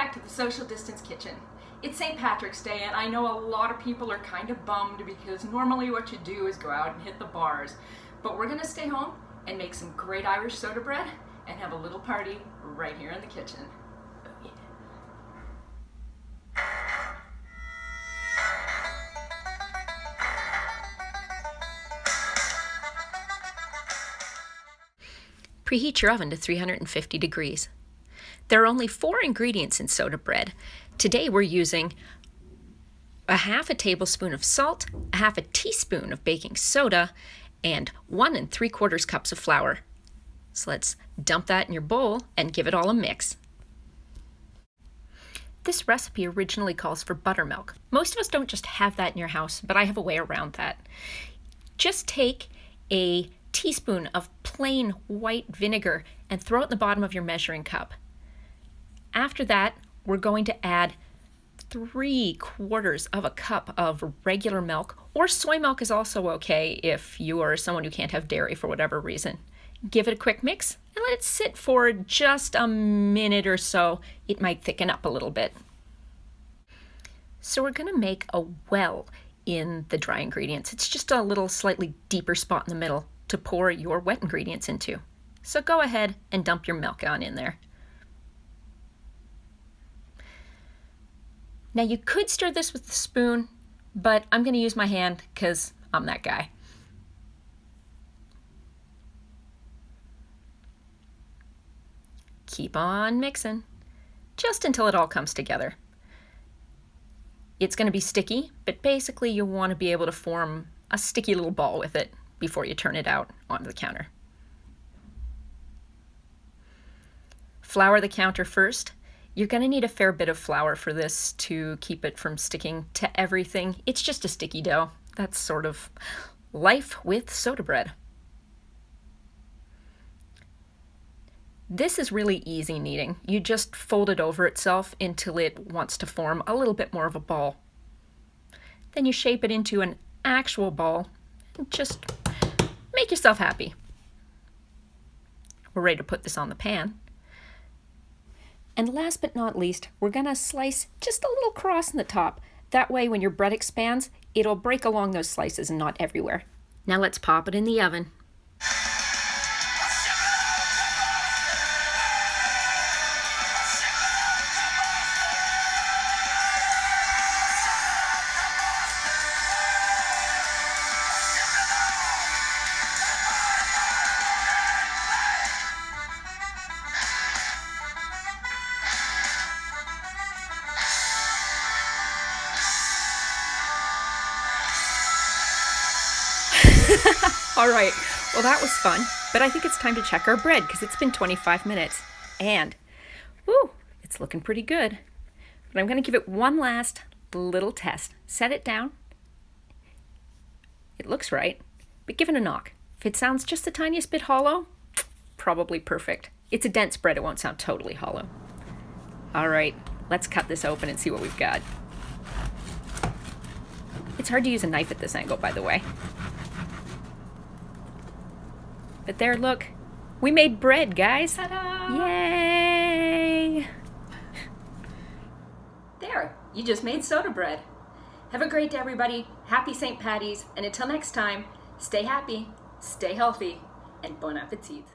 back to the social distance kitchen. It's St. Patrick's Day and I know a lot of people are kind of bummed because normally what you do is go out and hit the bars. But we're gonna stay home and make some great Irish soda bread and have a little party right here in the kitchen. Oh, yeah. Preheat your oven to 350 degrees. There are only 4 ingredients in soda bread. Today we're using a half a tablespoon of salt, a half a teaspoon of baking soda, and 1 3/4 cups of flour. So let's dump that in your bowl and give it all a mix. This recipe originally calls for buttermilk. Most of us don't just have that in your house, but I have a way around that. Just take a teaspoon of plain white vinegar and throw it in the bottom of your measuring cup. After that, we're going to add 3/4 of a cup of regular milk, or soy milk is also okay if you are someone who can't have dairy for whatever reason. Give it a quick mix and let it sit for just a minute or so. It might thicken up a little bit. So we're going to make a well in the dry ingredients. It's just a little slightly deeper spot in the middle to pour your wet ingredients into. So go ahead and dump your milk on in there. Now you could stir this with a spoon, but I'm going to use my hand because I'm that guy. Keep on mixing, just until it all comes together. It's going to be sticky, but basically you want to be able to form a sticky little ball with it before you turn it out onto the counter. Flour the counter first. You're going to need a fair bit of flour for this to keep it from sticking to everything. It's just a sticky dough. That's sort of life with soda bread. This is really easy kneading. You just fold it over itself until it wants to form a little bit more of a ball. Then you shape it into an actual ball and just make yourself happy. We're ready to put this on the pan. And last but not least, we're gonna slice just a little cross in the top. That way when your bread expands, it'll break along those slices and not everywhere. Now let's pop it in the oven. All right, well that was fun, but I think it's time to check our bread because it's been 25 minutes and, woo, it's looking pretty good. But I'm gonna give it one last little test. Set it down. It looks right, but give it a knock. If it sounds just the tiniest bit hollow, probably perfect. It's a dense bread, it won't sound totally hollow. All right, let's cut this open and see what we've got. It's hard to use a knife at this angle, by the way. But there, look, we made bread, guys. Ta-da! Yay! There, you just made soda bread. Have a great day, everybody. Happy St. Patty's, and until next time, stay happy, stay healthy, and bon appetit.